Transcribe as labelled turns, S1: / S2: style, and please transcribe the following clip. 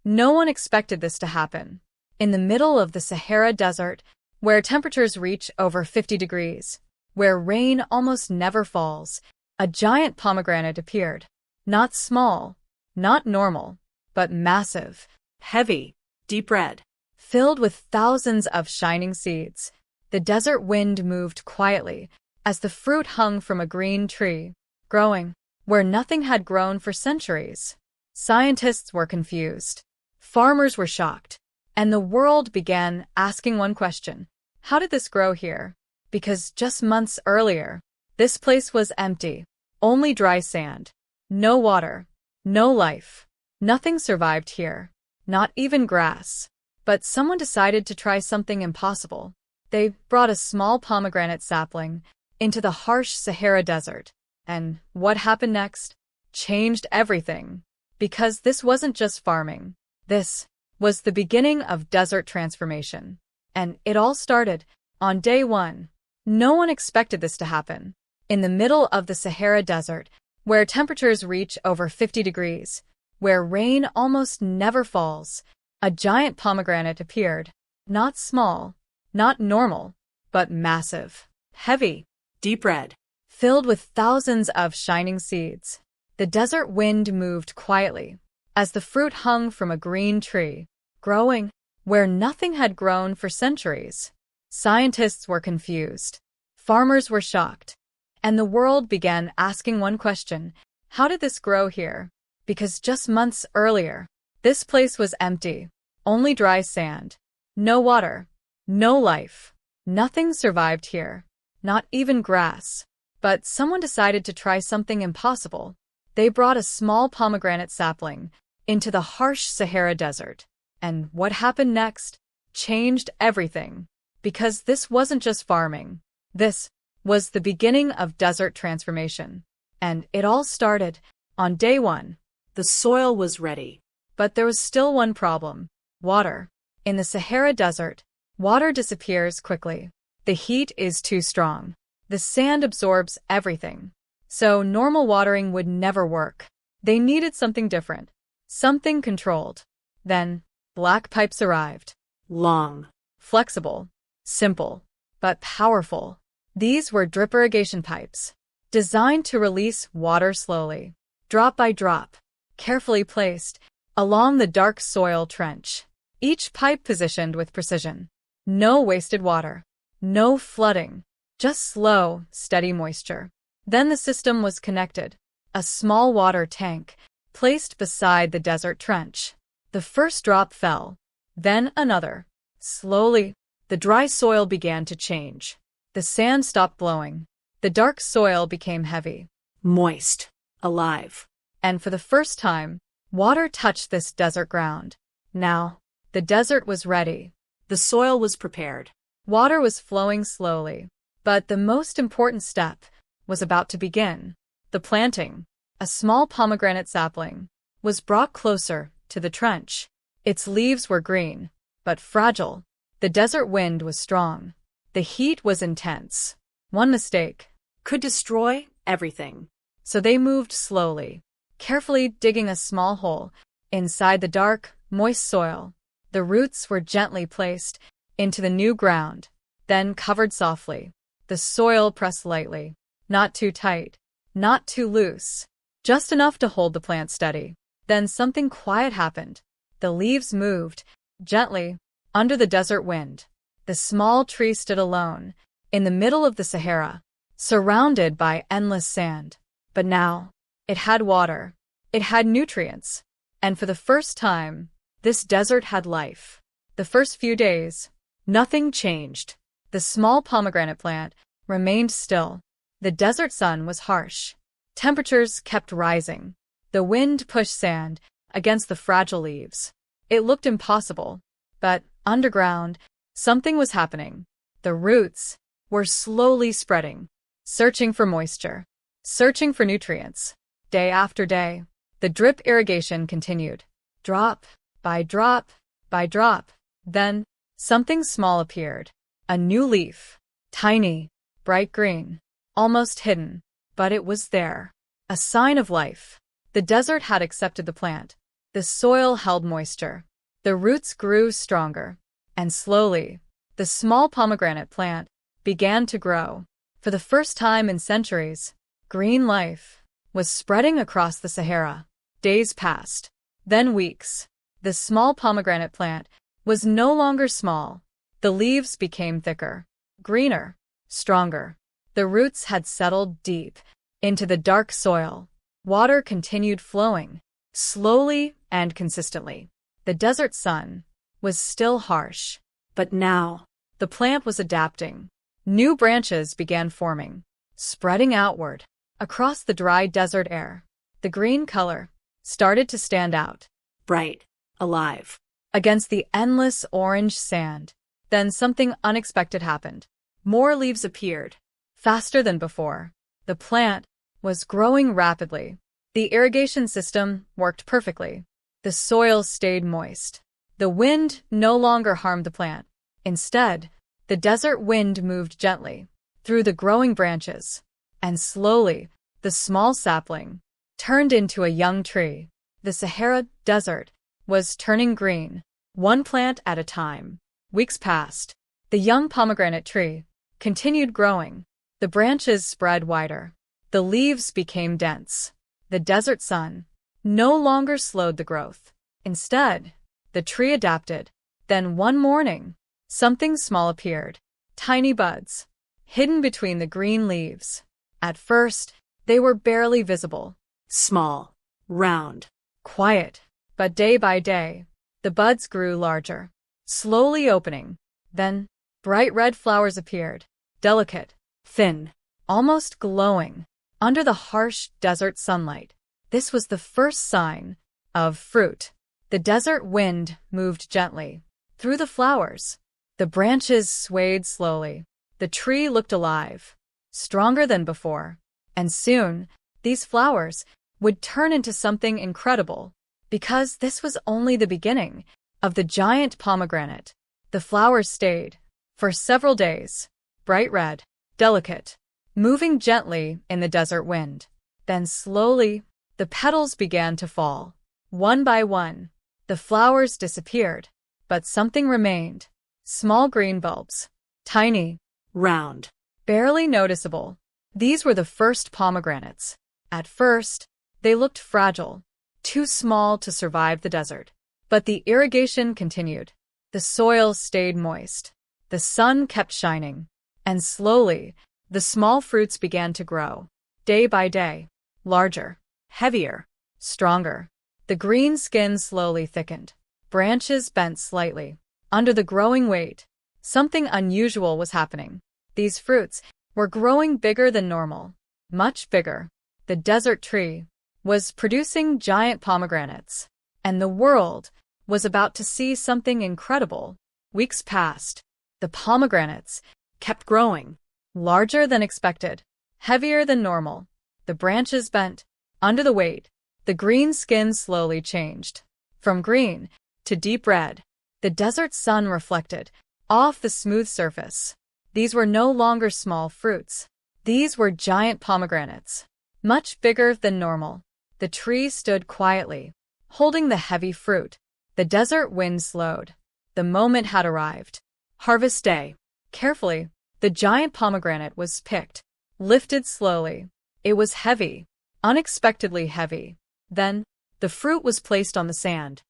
S1: No one expected this to happen. In the middle of the Sahara Desert, where temperatures reach over 50 degrees, where rain almost never falls, a giant pomegranate appeared. Not small, not normal, but massive, heavy, deep red, filled with thousands of shining seeds. The desert wind moved quietly as the fruit hung from a green tree, growing where nothing had grown for centuries. Scientists were confused. Farmers were shocked. And the world began asking one question: how did this grow here? Because just months earlier, this place was empty. Only dry sand. No water. No life. Nothing survived here. Not even grass. But someone decided to try something impossible. They brought a small pomegranate sapling into the harsh Sahara Desert. And what happened next changed everything. Because this wasn't just farming. This was the beginning of desert transformation. And it all started on day one. No one expected this to happen. In the middle of the Sahara Desert, where temperatures reach over 50 degrees, where rain almost never falls, a giant pomegranate appeared. Not small, not normal, but massive, heavy, deep red, filled with thousands of shining seeds. The desert wind moved quietly as the fruit hung from a green tree, growing where nothing had grown for centuries. Scientists were confused. Farmers were shocked. And the world began asking one question: how did this grow here? Because just months earlier, this place was empty. Only dry sand. No water. No life. Nothing survived here. Not even grass. But someone decided to try something impossible. They brought a small pomegranate sapling into the harsh Sahara Desert. And what happened next changed everything. Because this wasn't just farming. This was the beginning of desert transformation. And it all started on day one. The soil was ready. But there was still one problem: water. In the Sahara Desert, water disappears quickly. The heat is too strong. The sand absorbs everything. So normal watering would never work. They needed something different. Something controlled. Then, black pipes arrived. Long, flexible, simple, but powerful. These were drip irrigation pipes, designed to release water slowly, drop by drop, carefully placed along the dark soil trench. Each pipe positioned with precision. No wasted water. No flooding. Just slow, steady moisture. Then the system was connected. A small water tank, placed beside the desert trench. The first drop fell. Then another. Slowly, the dry soil began to change. The sand stopped blowing. The dark soil became heavy, moist, alive. And for the first time, water touched this desert ground. Now, the desert was ready. The soil was prepared. Water was flowing slowly. But the most important step was about to begin. The planting. A small pomegranate sapling was brought closer to the trench. Its leaves were green, but fragile. The desert wind was strong. The heat was intense. One mistake could destroy everything. So they moved slowly, carefully digging a small hole inside the dark, moist soil. The roots were gently placed into the new ground, then covered softly. The soil pressed lightly, not too tight, not too loose, just enough to hold the plant steady. Then something quiet happened. The leaves moved, gently, under the desert wind. The small tree stood alone, in the middle of the Sahara, surrounded by endless sand. But now, it had water. It had nutrients. And for the first time, this desert had life. The first few days, nothing changed. The small pomegranate plant remained still. The desert sun was harsh. Temperatures kept rising. The wind pushed sand against the fragile leaves. It looked impossible. But underground, something was happening. The roots were slowly spreading, searching for moisture, searching for nutrients. Day after day, the drip irrigation continued. Drop by drop by drop. Then, something small appeared. A new leaf. Tiny, bright green, almost hidden. But it was there. A sign of life. The desert had accepted the plant. The soil held moisture. The roots grew stronger. And slowly, the small pomegranate plant began to grow. For the first time in centuries, green life was spreading across the Sahara. Days passed, then weeks. The small pomegranate plant was no longer small. The leaves became thicker, greener, stronger. The roots had settled deep into the dark soil. Water continued flowing, slowly and consistently. The desert sun was still harsh, but now the plant was adapting. New branches began forming, spreading outward across the dry desert air. The green color started to stand out, bright, alive, against the endless orange sand. Then something unexpected happened. More leaves appeared, faster than before. The plant was growing rapidly. The irrigation system worked perfectly. The soil stayed moist. The wind no longer harmed the plant. Instead, the desert wind moved gently through the growing branches, and slowly, the small sapling turned into a young tree. The Sahara Desert was turning green, one plant at a time. Weeks passed. The young pomegranate tree continued growing. The branches spread wider. The leaves became dense. The desert sun no longer slowed the growth. Instead, the tree adapted. Then one morning, something small appeared. Tiny buds, hidden between the green leaves. At first, they were barely visible. Small, round, quiet. But day by day, the buds grew larger, slowly opening. Then, bright red flowers appeared, delicate, thin, almost glowing, under the harsh desert sunlight. This was the first sign of fruit. The desert wind moved gently through the flowers. The branches swayed slowly. The tree looked alive, stronger than before. And soon, these flowers would turn into something incredible, because this was only the beginning of the giant pomegranate. The flowers stayed for several days, bright red, delicate, moving gently in the desert wind. Then slowly, the petals began to fall. One by one, the flowers disappeared, but something remained. Small green bulbs, tiny, round, barely noticeable. These were the first pomegranates. At first, they looked fragile, too small to survive the desert. But the irrigation continued. The soil stayed moist. The sun kept shining. And slowly, the small fruits began to grow. Day by day, larger, heavier, stronger. The green skin slowly thickened. Branches bent slightly. Under the growing weight, something unusual was happening. These fruits were growing bigger than normal. Much bigger. The desert tree was producing giant pomegranates. And the world was about to see something incredible. Weeks passed. The pomegranates kept growing, larger than expected, heavier than normal. The branches bent under the weight. The green skin slowly changed from green to deep red. The desert sun reflected off the smooth surface. These were no longer small fruits. These were giant pomegranates, much bigger than normal. The tree stood quietly, holding the heavy fruit. The desert wind slowed. The moment had arrived. Harvest day. Carefully, the giant pomegranate was picked, lifted slowly. It was heavy, unexpectedly heavy. Then, the fruit was placed on the sand.